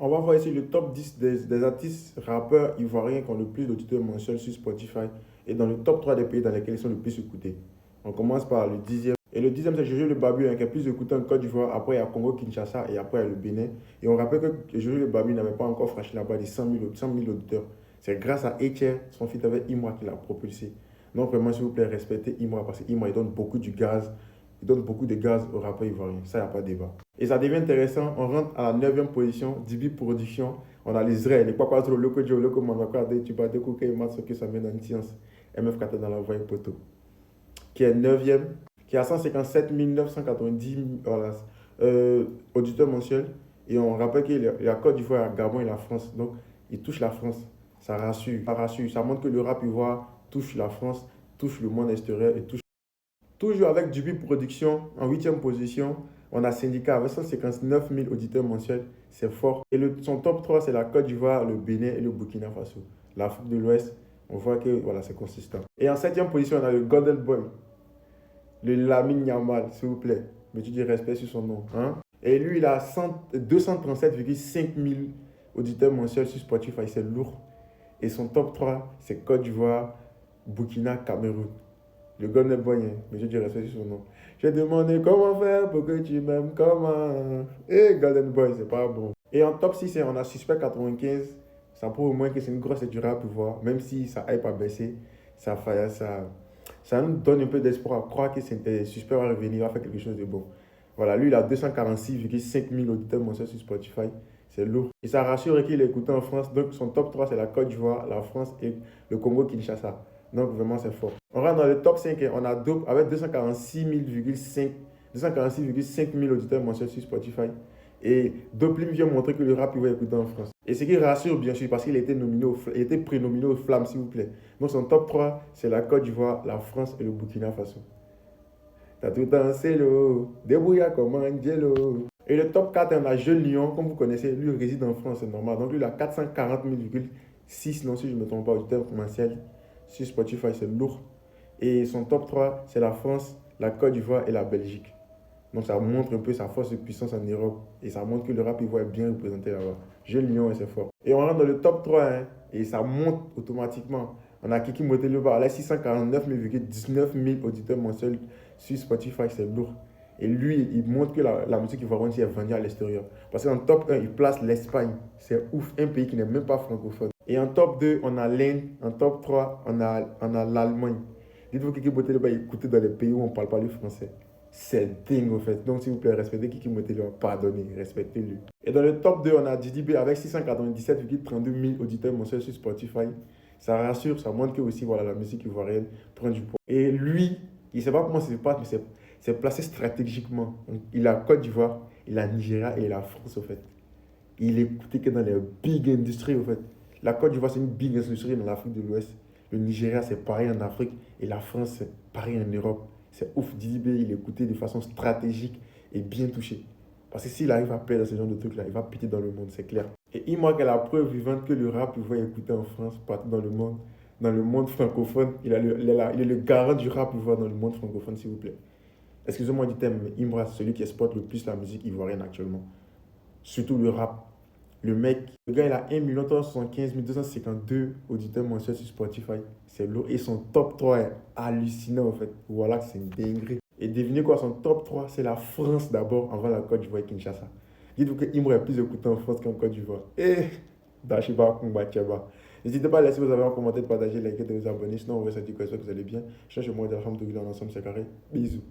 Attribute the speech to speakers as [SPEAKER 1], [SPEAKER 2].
[SPEAKER 1] On va voir ici le top 10 des artistes rappeurs ivoiriens qui ont le plus d'auditeurs mensuels sur Spotify et dans le top 3 des pays dans lesquels ils sont le plus écoutés. On commence par le dixième. Et le dixième, c'est Jojo le Babu, hein, qui est plus écouté en Côte d'Ivoire. Après, il y a Congo-Kinshasa et après, il y a le Bénin. Et on rappelle que Jojo le Babu n'avait pas encore franchi la barre des 100 000 auditeurs. C'est grâce à Etier, son fils avec Imra, qui l'a propulsé. Donc, vraiment, s'il vous plaît, respectez Imra parce qu'Imra, il donne beaucoup du gaz. Il donne beaucoup de gaz aux rappeurs ivoiriens. Ça, il n'y a pas de débat. Et ça devient intéressant. On rentre à la 9e position, Dibi Production. On a les Israël, les Kwakwazo, le Loco Joe, le Loco Manwaka, tu vas découvrir que ça mène en science. MF Kata dans la voie poteau. Qui est 9e, qui a 157 990 voilà, auditeurs mensuels. Et on rappelle qu'il y a la Côte d'Ivoire, la Gabon et la France. Donc, il touche la France. Ça rassure. Ça rassure. Ça montre que le rap ivoire touche la France, touche le monde extérieur et touche. Toujours avec Dubi Production, en 8e position, on a Syndicat avec 159 000 auditeurs mensuels. C'est fort. Et son top 3, c'est la Côte d'Ivoire, le Bénin et le Burkina Faso. L'Afrique de l'Ouest, on voit que voilà, c'est consistant. Et en 7e position, on a le Golden Boy, le Lamine Yamal, s'il vous plaît. Mais tu dis respect sur son nom. Hein? Et lui, il a 237,5 000 auditeurs mensuels sur Spotify. C'est lourd. Et son top 3, c'est Côte d'Ivoire, Burkina, Cameroun. Le Golden Boy, hein, mais je dis respect sur son nom. J'ai demandé comment faire pour que tu m'aimes comment. Et Golden Boy, c'est pas bon. Et en top 6, on a Suspect 95. Ça prouve au moins que c'est une grosse et durable pour voir. Même si ça n'aille pas baisser, ça nous donne un peu d'espoir à croire que Suspect va revenir, va faire quelque chose de bon. Voilà, lui, il a 246,5 000 auditeurs mensuels sur Spotify. C'est lourd. Et ça rassure qu'il est écouté en France. Donc, son top 3, c'est la Côte d'Ivoire, la France et le Congo-Kinshasa. Donc, vraiment, c'est fort. On rentre dans le top 5 et on a Dope avec 246,5 000 auditeurs mensuels sur Spotify. Et Dope lui vient montrer que le rap, il va écouter en France. Et ce qui rassure, bien sûr, parce qu'il a été prénominé au Flamme, s'il vous plaît. Donc, son top 3, c'est la Côte d'Ivoire, la France et le Burkina Faso. T'as tout dansé, l'eau, débrouillard comme Angelo. Et le top 4, on a Jeune Lion, comme vous connaissez, lui réside en France, c'est normal. Donc, lui, il a 440 000,6, non, si je ne me trompe pas, auditeurs mensuels. Sur Spotify, c'est lourd. Et son top 3, c'est la France, la Côte d'Ivoire et la Belgique. Donc ça montre un peu sa force de puissance en Europe. Et ça montre que le rap ivoire est bien représenté là-bas. Jeune Lion et c'est fort. Et on rentre dans le top 3, hein, et ça monte automatiquement. On a Kiki Moteleba, là 649,19 000 auditeurs mensuels sur Spotify, c'est lourd. Et lui, il montre que la musique ivoirienne est vendue à l'extérieur. Parce qu'en top 1, il place l'Espagne. C'est ouf, un pays qui n'est même pas francophone. Et en top 2, on a l'Inde. En top 3, on a l'Allemagne. Dites-vous que Kiki Moteleba est écouté dans les pays où on ne parle pas le français. C'est dingue, en fait. Donc, s'il vous plaît, respectez Kiki Moteleba. Pardonnez, respectez-le. Et dans le top 2, on a Didi B avec 697,32 000 auditeurs mensuels sur Spotify. Ça rassure, ça montre que aussi, voilà, la musique ivoirienne prend du poids. Et lui, il ne sait pas comment ça se passe, mais c'est placé stratégiquement. Il a Côte d'Ivoire, il a Nigeria et il a France, au fait. Il est écouté que dans les big industries, au fait. La Côte d'Ivoire, c'est une big industrie dans l'Afrique de l'Ouest. Le Nigeria, c'est pareil en Afrique. Et la France, c'est pareil en Europe. C'est ouf. Didi B, il est écouté de façon stratégique et bien touché. Parce que s'il arrive à plaire dans ce genre de trucs-là, il va péter dans le monde, c'est clair. Et il manque la preuve vivante que le rap, il va écouter en France, partout dans le monde. Dans le monde francophone, il est le garant du rap ivoire dans le monde francophone, s'il vous plaît. Excusez-moi du thème, mais Imra, c'est celui qui exporte le plus la musique ivoirienne actuellement. Surtout le rap. Le gars, il a 1 375 252 auditeurs mensuels sur Spotify. C'est lourd. Et son top 3 est hallucinant, en fait. Voilà, c'est une dinguerie. Et devinez quoi, son top 3, c'est la France d'abord, avant la Côte d'Ivoire et Kinshasa. Dites-vous que Imra est plus écouté en France qu'en Côte d'Ivoire. Et Dachiba Kumba Tchaba. N'hésitez pas à laisser vos avis en commentaire, de partager, liker, de vous abonner. Sinon, on va se dire que vous allez bien. Cherchez-moi de la chambre de Villa ensemble, c'est carré. Bisous.